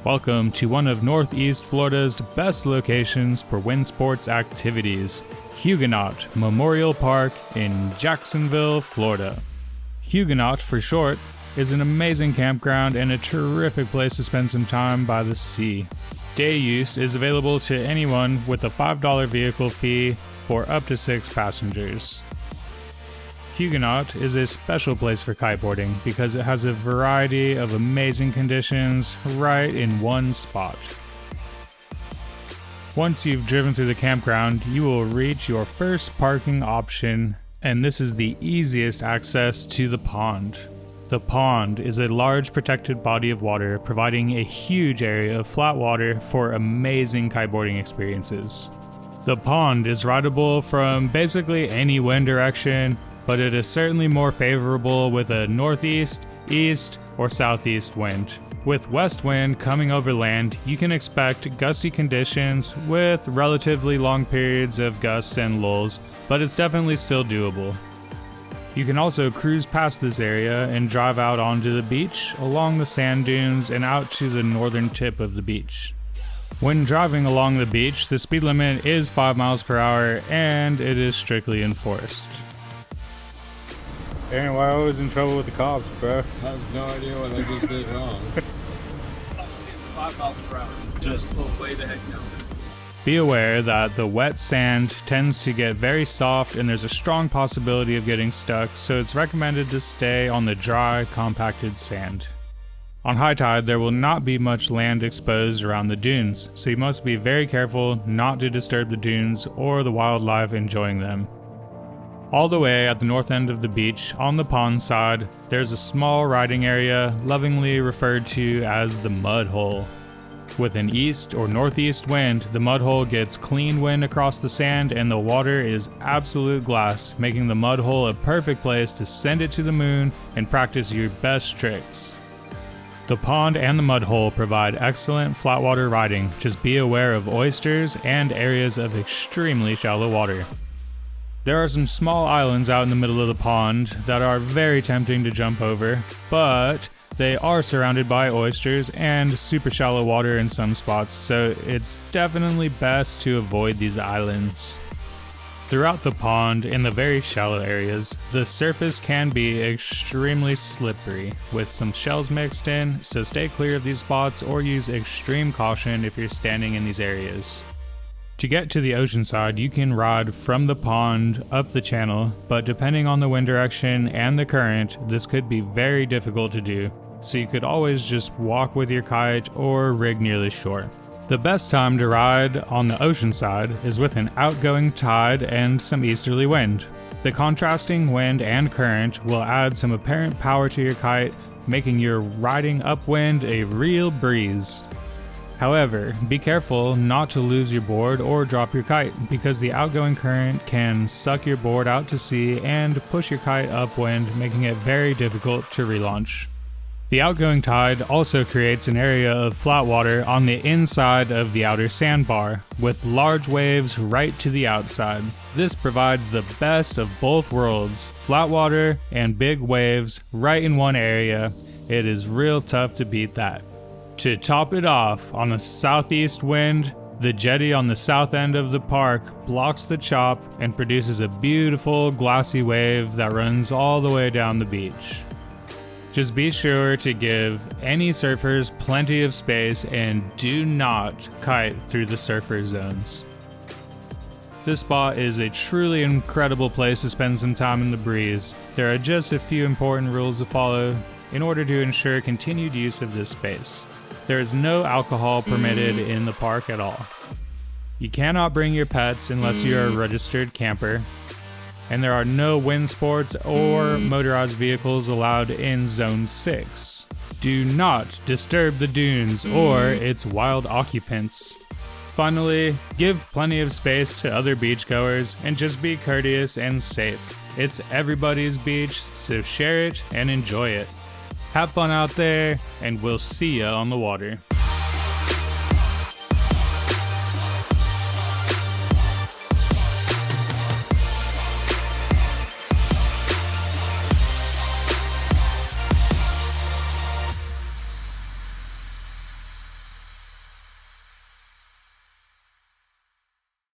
Welcome to one of Northeast Florida's best locations for wind sports activities, Huguenot Memorial Park in Jacksonville, Florida. Huguenot, for short, is an amazing campground and a terrific place to spend some time by the sea. Day use is available to anyone with a $5 vehicle fee for up to 6 passengers. Huguenot is a special place for kiteboarding because it has a variety of amazing conditions right in one spot. Once you've driven through the campground, you will reach your first parking option, and this is the easiest access to the pond. The pond is a large protected body of water providing a huge area of flat water for amazing kiteboarding experiences. The pond is rideable from basically any wind direction, but it is certainly more favorable with a northeast, east, or southeast wind. With west wind coming over land, you can expect gusty conditions with relatively long periods of gusts and lulls, but it's definitely still doable. You can also cruise past this area and drive out onto the beach, along the sand dunes, and out to the northern tip of the beach. When driving along the beach, the speed limit is 5 miles per hour and it is strictly enforced. Aaron, why are you always in trouble with the cops, bro? I have no idea what I just did wrong. It's 5 miles per hour. Just slow way the heck down. Be aware that the wet sand tends to get very soft and there's a strong possibility of getting stuck, so it's recommended to stay on the dry, compacted sand. On high tide, there will not be much land exposed around the dunes, so you must be very careful not to disturb the dunes or the wildlife enjoying them. All the way at the north end of the beach, on the pond side, there's a small riding area lovingly referred to as the mud hole. With an east or northeast wind, the mud hole gets clean wind across the sand and the water is absolute glass, making the mud hole a perfect place to send it to the moon and practice your best tricks. The pond and the mud hole provide excellent flatwater riding, just be aware of oysters and areas of extremely shallow water. There are some small islands out in the middle of the pond that are very tempting to jump over, but they are surrounded by oysters and super shallow water in some spots, so it's definitely best to avoid these islands. Throughout the pond, in the very shallow areas, the surface can be extremely slippery, with some shells mixed in, so stay clear of these spots or use extreme caution if you're standing in these areas. To get to the ocean side, you can ride from the pond up the channel, but depending on the wind direction and the current, this could be very difficult to do, so you could always just walk with your kite or rig near the shore. The best time to ride on the ocean side is with an outgoing tide and some easterly wind. The contrasting wind and current will add some apparent power to your kite, making your riding upwind a real breeze. However, be careful not to lose your board or drop your kite, because the outgoing current can suck your board out to sea and push your kite upwind, making it very difficult to relaunch. The outgoing tide also creates an area of flat water on the inside of the outer sandbar, with large waves right to the outside. This provides the best of both worlds, flat water and big waves right in one area. It is real tough to beat that. To top it off, on a southeast wind, the jetty on the south end of the park blocks the chop and produces a beautiful glassy wave that runs all the way down the beach. Just be sure to give any surfers plenty of space and do not kite through the surfer zones. This spot is a truly incredible place to spend some time in the breeze. There are just a few important rules to follow in order to ensure continued use of this space. There is no alcohol permitted in the park at all. You cannot bring your pets unless you are a registered camper. And there are no wind sports or motorized vehicles allowed in Zone 6. Do not disturb the dunes or its wild occupants. Finally, give plenty of space to other beachgoers and just be courteous and safe. It's everybody's beach, so share it and enjoy it. Have fun out there, and we'll see ya on the water.